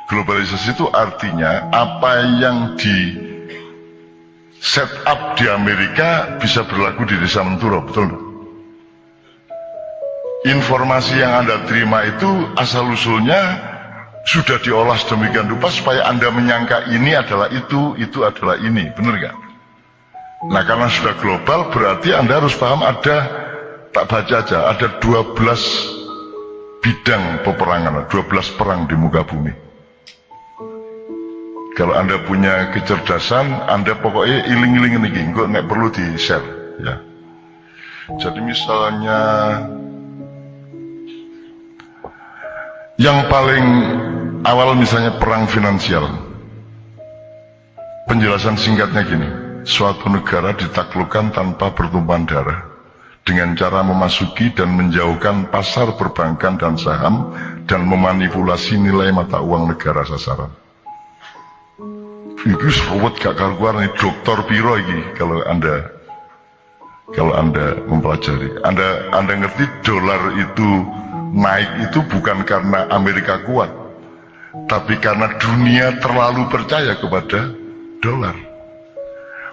Globalisasi itu artinya apa yang di set up di Amerika bisa berlaku di Desa Menturo, betul nggak? Informasi yang Anda terima itu asal-usulnya sudah diolah sedemikian rupa supaya Anda menyangka ini adalah itu adalah ini, benar nggak? Nah, karena sudah global berarti Anda harus paham ada, tak baca aja, ada 12 bidang peperangan, 12 perang di muka bumi. Kalau Anda punya kecerdasan, Anda pokoknya iling-iling ini, kok nek perlu di-share, ya. Jadi misalnya yang paling awal misalnya perang finansial. Penjelasan singkatnya gini, suatu negara ditaklukkan tanpa pertumpahan darah dengan cara memasuki dan menjauhkan pasar perbankan dan saham dan memanipulasi nilai mata uang negara sasaran. Ini serwet gak karuan nih, dokter piro ini kalau anda mempelajari. Anda ngerti dolar itu naik itu bukan karena Amerika kuat, tapi karena dunia terlalu percaya kepada dolar.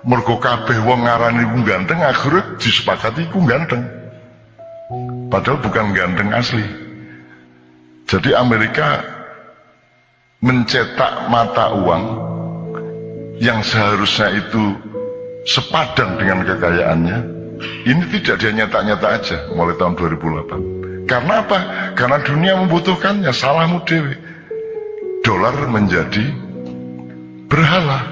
Mergo kabeh wong ngarani ku ganteng, akhirnya disepakati ku ganteng, padahal bukan ganteng asli. Jadi Amerika mencetak mata uang yang seharusnya itu sepadan dengan kekayaannya. Ini tidak dia nyata-nyata aja mulai tahun 2008. Karena apa? Karena dunia membutuhkannya. Salahmu dewe. Dolar menjadi berhala.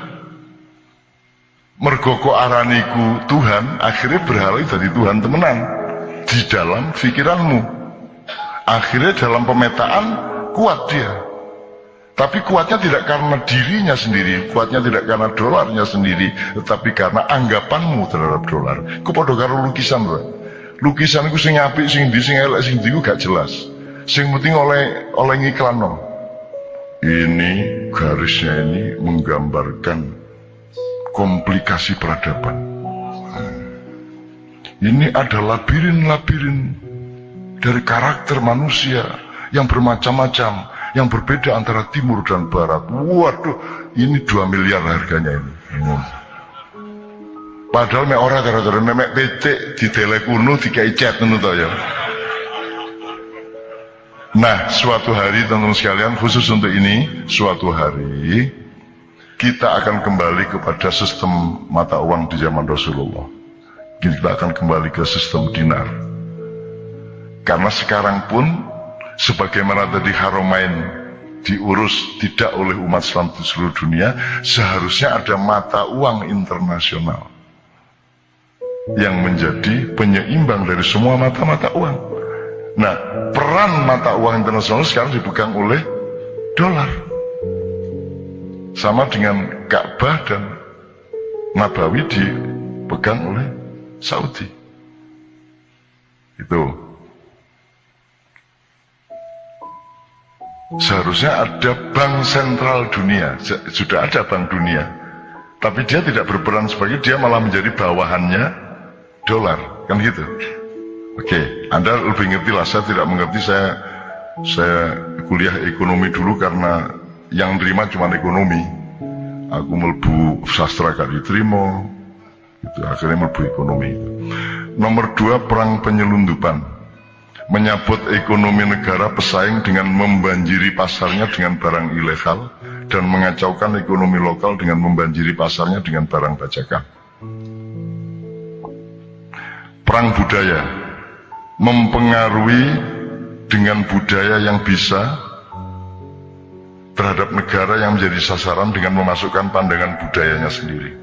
Mergo kok araniku Tuhan, akhirnya berhala jadi Tuhan temenan di dalam pikiranmu. Akhirnya dalam pemetaan kuat dia. Tapi kuatnya tidak karena dirinya sendiri, kuatnya tidak karena dolarnya sendiri, tetapi karena anggapanmu terhadap dolar. Ku padha karo lukisan, bro. Lukisan ku sing apik, sing ndi, sing elek, sing ndi ku gak jelas. Sing penting oleh ngiklan no. Ini garisnya ini menggambarkan komplikasi peradaban. Ini ada labirin-labirin dari karakter manusia yang bermacam-macam, yang berbeda antara timur dan barat. Waduh, ini 2 miliar harganya ini. Padahal mek ora gara-gara mek becek di telekuno dikai cat ngono to ya. Nah, suatu hari teman-teman sekalian, khusus untuk ini, suatu hari kita akan kembali kepada sistem mata uang di zaman Rasulullah. Kita akan kembali ke sistem dinar. Karena sekarang pun sebagaimana tadi Haramain diurus tidak oleh umat Islam di seluruh dunia, seharusnya ada mata uang internasional yang menjadi penyeimbang dari semua mata-mata uang. Nah, peran mata uang internasional sekarang dipegang oleh dolar. Sama dengan Ka'bah dan Nabawi dipegang oleh Saudi. Itu. Seharusnya ada bank sentral dunia, sudah ada bank dunia, tapi dia tidak berperan sebagai, dia malah menjadi bawahannya dolar, kan gitu. Oke, Anda lebih ngerti lah, saya tidak mengerti, saya kuliah ekonomi dulu karena yang terima cuma ekonomi. Aku melbu sastra gak diterima, gitu, akhirnya melbu ekonomi. Nomor 2, perang penyelundupan. Menyabot ekonomi negara pesaing dengan membanjiri pasarnya dengan barang ilegal dan mengacaukan ekonomi lokal dengan membanjiri pasarnya dengan barang bajakan. Perang budaya, mempengaruhi dengan budaya yang bisa terhadap negara yang menjadi sasaran dengan memasukkan pandangan budayanya sendiri.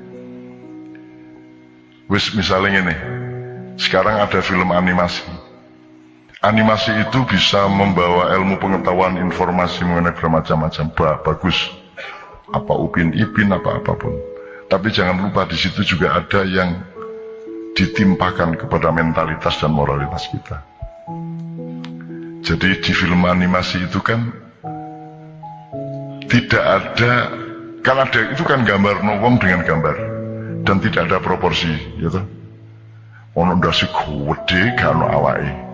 Wis misalnya ini, sekarang ada film animasi. Animasi itu bisa membawa ilmu pengetahuan, informasi mengenai bermacam-macam. Bagus. Apa Upin Ipin, apa apapun. Tapi jangan lupa di situ juga ada yang ditimpakan kepada mentalitas dan moralitas kita. Jadi di film animasi itu kan tidak ada, kan ada itu kan gambar wong dengan gambar dan tidak ada proporsi, gitu. Ono ndase gede gak ono awake.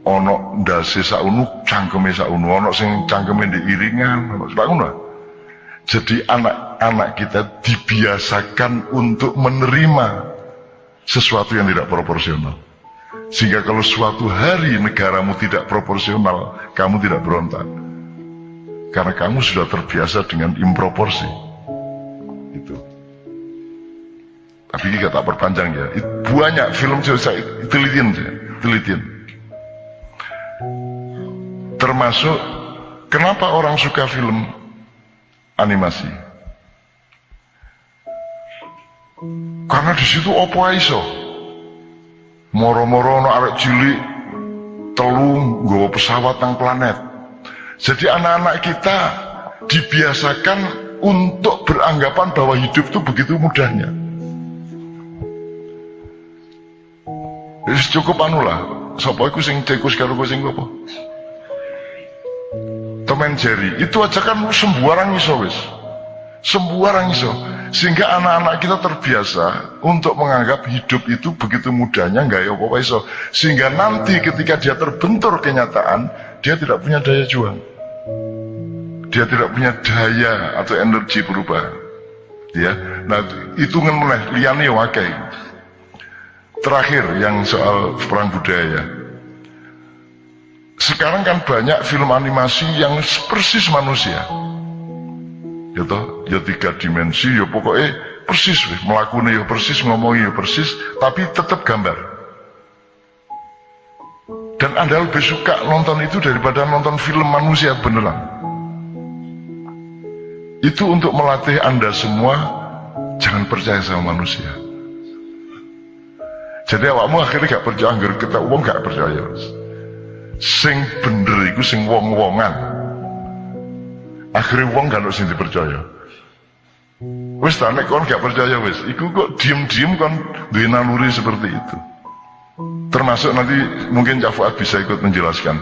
ono ndase sakunu, cangkeme sakunu, ono sing cangkeme ndek iringan, ono sakunu. Jadi anak-anak kita dibiasakan untuk menerima sesuatu yang tidak proporsional. Sehingga kalau suatu hari negaramu tidak proporsional, kamu tidak berontak. Karena kamu sudah terbiasa dengan improporsi. Itu. Tapi kita tak perpanjang ya. Banyak film saya telitian. Termasuk kenapa orang suka film animasi? Karena di situ opo iso. Moro-moro ono arek cilik telu nggawa pesawat nang planet. Jadi anak-anak kita dibiasakan untuk beranggapan bahwa hidup itu begitu mudahnya. Wis cukup anu lah. Sapa iku sing cekus karo sing apa? Tom and Jerry. Itu aja kan sembarang iso wis. Sembarang iso. Sehingga anak-anak kita terbiasa untuk menganggap hidup itu begitu mudahnya, nggak ya apa-apa iso. Sehingga nanti ketika dia terbentur kenyataan, dia tidak punya daya juang. Dia tidak punya daya atau energi perubahan. Ya, nah itu ngemeleh liyane wakai. Terakhir yang soal perang budaya. Sekarang kan banyak film animasi yang persis manusia. Ya toh, ya 3 dimensi, ya pokoknya persis, melakukannya ya persis, ngomongnya ya persis, tapi tetap gambar. Dan Anda lebih suka nonton itu daripada nonton film manusia beneran. Itu untuk melatih Anda semua, jangan percaya sama manusia. Jadi awakmu akhirnya gak percaya, anggar kita uang gak percaya. Sing bener iku sing wong-wongan. Akhirnya wong gak sing dipercaya. Wis ta nek kon gak percaya wis, iku kok diem-diem kon duwe naluri seperti itu. Termasuk nanti mungkin Cak Fuad bisa ikut menjelaskan.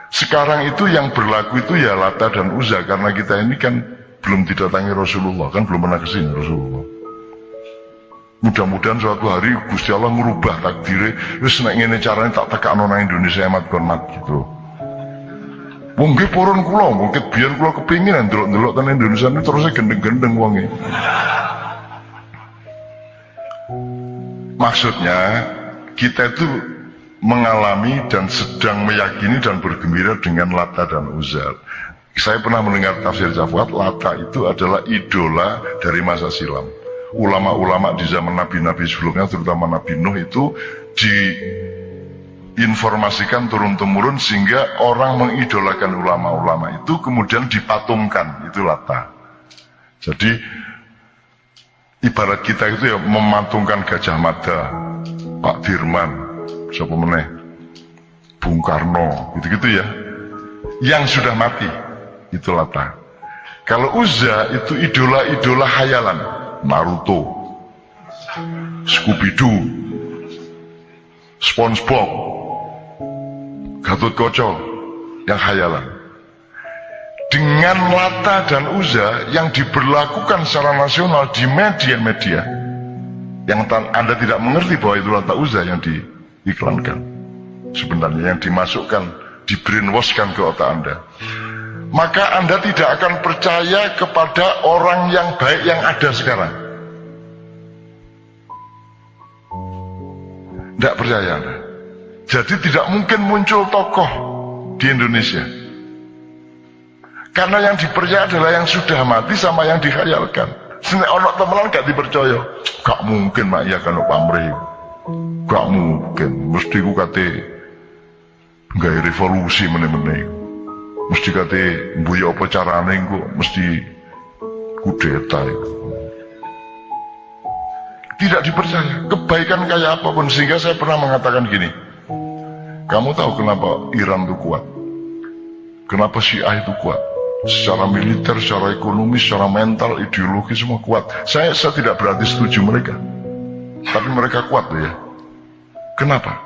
Sekarang itu yang berlaku itu ya Lata dan Uzza, karena kita ini kan belum didatangi Rasulullah, kan belum pernah kesini Rasulullah. Mudah-mudahan suatu hari Gusti Allah merubah takdirnya. Wis nek ngene carane tak tekakno nang Indonesia emat kon mat gitu. Wong nggih purun kula, mungkin biyen kula kepingin ndelok-ndelok tenan Indonesia ini terusnya gendeng-gendeng wonge. Maksudnya kita itu mengalami dan sedang meyakini dan bergembira dengan Lata dan Uzza. Saya pernah mendengar tafsir Cak Fuad, Lata itu adalah idola dari masa silam. Ulama-ulama di zaman nabi-nabi sebelumnya, terutama Nabi Nuh itu diinformasikan turun-temurun sehingga orang mengidolakan ulama-ulama itu kemudian dipatungkan, itu Lata. Jadi ibarat kita itu ya mematungkan Gajah Mada, Pak Dirman, siapa meneh, Bung Karno, gitu-gitu ya, yang sudah mati, itu Lata. Kalau Uzza itu idola-idola hayalan, Naruto, Scooby-Doo, SpongeBob, Gatot-Kaca, yang hayalan. Dengan Lata dan Uzza yang diberlakukan secara nasional di media-media, yang Anda tidak mengerti bahwa itu Lata Uzza yang diiklankan, sebenarnya yang dimasukkan, di-brainwashkan ke otak Anda, maka Anda tidak akan percaya kepada orang yang baik yang ada sekarang. Tidak percaya Anda. Jadi tidak mungkin muncul tokoh di Indonesia, karena yang dipercaya adalah yang sudah mati sama yang dikhayalkan. Senek orang temenan gak dipercaya, gak mungkin mak iya kalau pamrih, gak mungkin. Mesti ku kate gak revolusi meneh-meneh, mesti kate mbuya apa carane kok mesti kudeta itu. Tidak dipercaya. Kebaikan kayak apapun, sehingga saya pernah mengatakan gini, kamu tahu kenapa Iran itu kuat? Kenapa Syiah itu kuat? Secara militer, secara ekonomi, secara mental, ideologi semua kuat. Saya tidak berarti setuju mereka, tapi mereka kuat ya. Kenapa?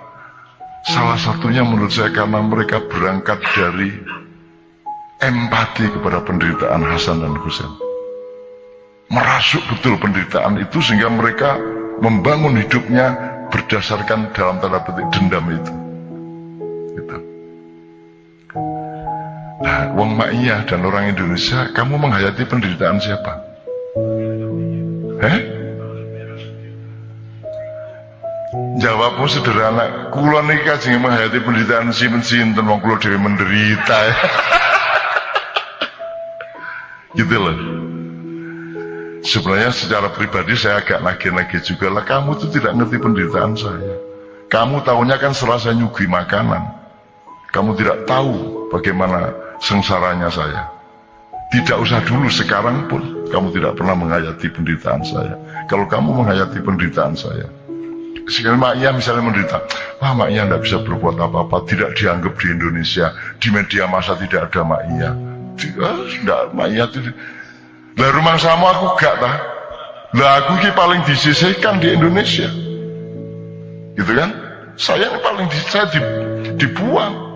Salah satunya menurut saya karena mereka berangkat dari empati kepada penderitaan Hasan dan Husain. Merasuk betul penderitaan itu sehingga mereka membangun hidupnya berdasarkan dalam tanda petik dendam itu. Gitu. Nah, wong Ma'iyah dan orang Indonesia, kamu menghayati penderitaan siapa? Jawabmu sederhana, kula niki kajeng menghayati penderitaan sinten wong kula dhewe menderita. Gitu loh. Sebenarnya secara pribadi saya agak nagih-nagih juga lah, kamu tuh tidak ngerti penderitaan saya. Kamu tahunya kan setelah saya nyugui makanan. Kamu tidak tahu bagaimana sengsaranya saya. Tidak usah dulu, sekarang pun kamu tidak pernah menghayati penderitaan saya. Kalau kamu menghayati penderitaan saya, sekali Ma'iyah misalnya menderita, wah Ma'iyah tidak bisa berbuat apa-apa, tidak dianggap di Indonesia, di media massa tidak ada Ma'iyah. Tidak, Ma'iyah itu. Lah rumah sama aku gak tah. Lah aku ki paling disisihkan di Indonesia. Gitu kan? Saya paling dibuang.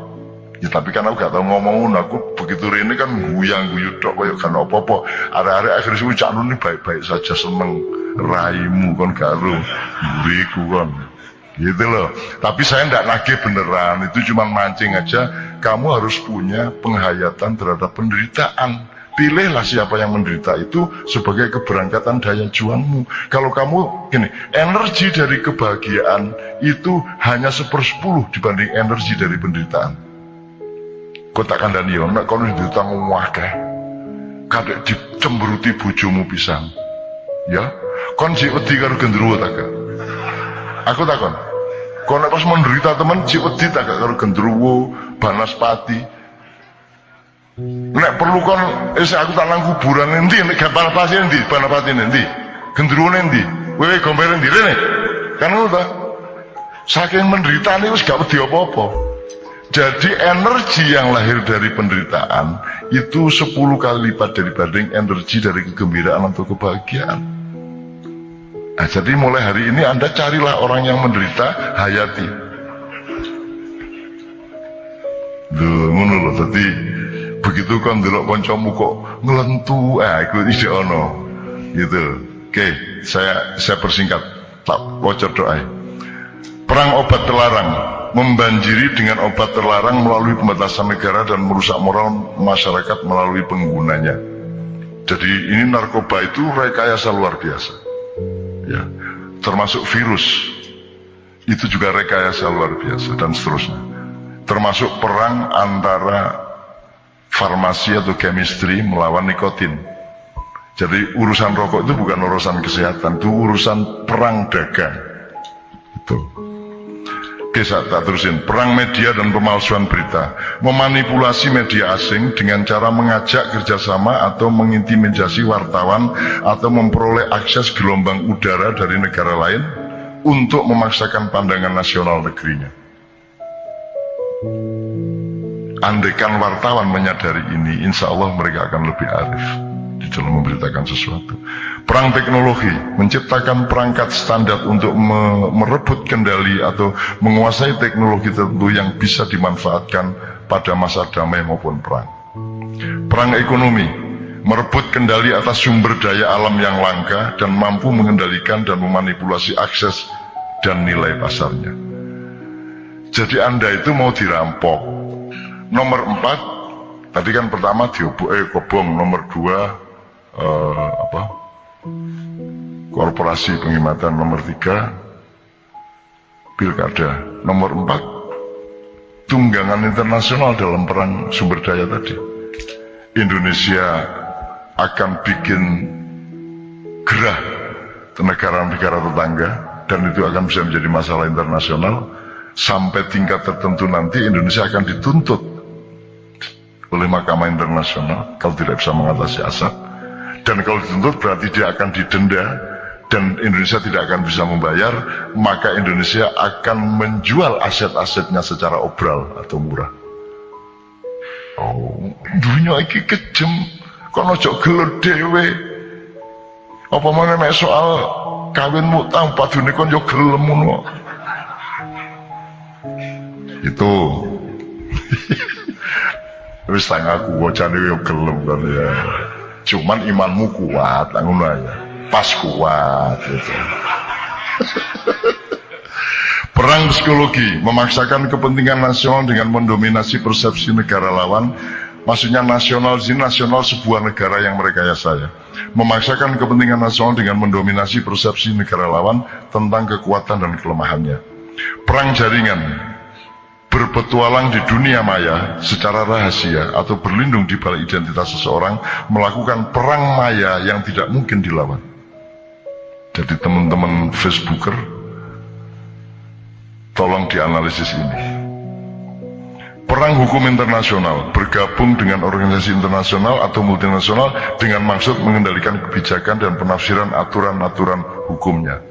Ya tapi kan aku gak tau ngomong, aku begitu rene kan guyang-guyu tok kaya kan apa-apa. Arek-arek akhirnya sih cak ini baik-baik saja, seneng raimu kon karo buriku kon. Gitu loh. Tapi saya ndak nagih beneran, itu cuma mancing aja. Kamu harus punya penghayatan terhadap penderitaan. Pilihlah siapa yang menderita itu sebagai keberangkatan daya juangmu. Kalau kamu gini, energi dari kebahagiaan itu hanya 1/10 dibanding energi dari penderitaan. Kau tak kandani yo, nek kono ditang akeh. Kadek dicemberuti bojomu pisan. Ya, kon jek wedi karo gendruwo ta gak? Aku takon. Kon nek pas menderita temen jek wedi ta gak karo gendruwo, banaspati? Nek perlu kon aku tak nang kuburan endi, nek gapal pasti endi, banapati endi, gendruwo endi, wewe gomber endi rene. Kan ngono ta? Saking menderitane wis gak wedi apa-apa. Jadi energi yang lahir dari penderitaan itu 10 kali lipat dibanding energi dari kegembiraan atau kebahagiaan. Nah, jadi mulai hari ini Anda carilah orang yang menderita, hayati. Duh, ngono lho, tadi begitu kan delok kancamu kok ngelentu, iku ide ono. Gitu. Oke, saya persingkat. Tak bocor doa. Perang obat terlarang membanjiri dengan obat terlarang melalui pembatasan negara dan merusak moral masyarakat melalui penggunanya. Jadi ini narkoba itu rekayasa luar biasa. Ya, termasuk virus itu juga rekayasa luar biasa dan seterusnya. Termasuk perang antara farmasi atau chemistry melawan nikotin. Jadi urusan rokok itu bukan urusan kesehatan, itu urusan perang dagang. Itu. Oke, saya tak terusin. Perang media dan pemalsuan berita, memanipulasi media asing dengan cara mengajak kerjasama atau mengintimidasi wartawan atau memperoleh akses gelombang udara dari negara lain untuk memaksakan pandangan nasional negerinya. Andaikan wartawan menyadari ini, insya Allah mereka akan lebih arif di dalam memberitakan sesuatu. Perang teknologi, menciptakan perangkat standar untuk merebut kendali atau menguasai teknologi tertentu yang bisa dimanfaatkan pada masa damai maupun perang. Perang ekonomi, merebut kendali atas sumber daya alam yang langka dan mampu mengendalikan dan memanipulasi akses dan nilai pasarnya. Jadi Anda itu mau dirampok. Nomor 4, tadi kan pertama kobong, nomor 2 korporasi penghematan, nomor 3 pilkada, nomor 4 tunggangan internasional dalam perang sumber daya tadi. Indonesia akan bikin gerah negara-negara tetangga dan itu akan bisa menjadi masalah internasional. Sampai tingkat tertentu nanti Indonesia akan dituntut oleh Mahkamah Internasional kalau tidak bisa mengatasi Assad. Dan kalau dituntut berarti dia akan didenda dan Indonesia tidak akan bisa membayar, maka Indonesia akan menjual aset-asetnya secara obral atau murah. Oh, dunia iki kejem, kono ojo gelut dhewe. Apa meneh mek soal kawinmu tang padune kon yo gelem ngono. Itu wis tang aku wacane yo gelem kan ya. Cuman imanmu kuat, ngono aja. Pas kuat gitu. Perang psikologi, memaksakan kepentingan nasional dengan mendominasi persepsi negara lawan Maksudnya nasional di sini, nasional sebuah negara yang merekayasa ya. Memaksakan kepentingan nasional dengan mendominasi persepsi negara lawan tentang kekuatan dan kelemahannya. Perang jaringan, berpetualang di dunia maya secara rahasia atau berlindung di balik identitas seseorang, melakukan perang maya yang tidak mungkin dilawan. Jadi teman-teman Facebooker, tolong dianalisis ini. Perang hukum internasional, bergabung dengan organisasi internasional atau multinasional dengan maksud mengendalikan kebijakan dan penafsiran aturan-aturan hukumnya.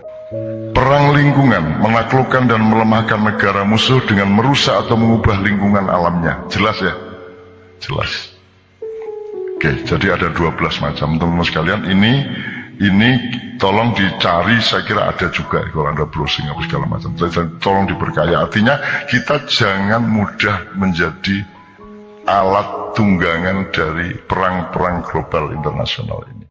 Perang lingkungan, menaklukkan dan melemahkan negara musuh dengan merusak atau mengubah lingkungan alamnya. Jelas ya? Jelas. Oke, jadi ada 12 macam. Teman-teman sekalian, ini tolong dicari, saya kira ada juga kalau Anda browsing apa segala macam. Tolong diperkaya. Artinya kita jangan mudah menjadi alat tunggangan dari perang-perang global internasional ini.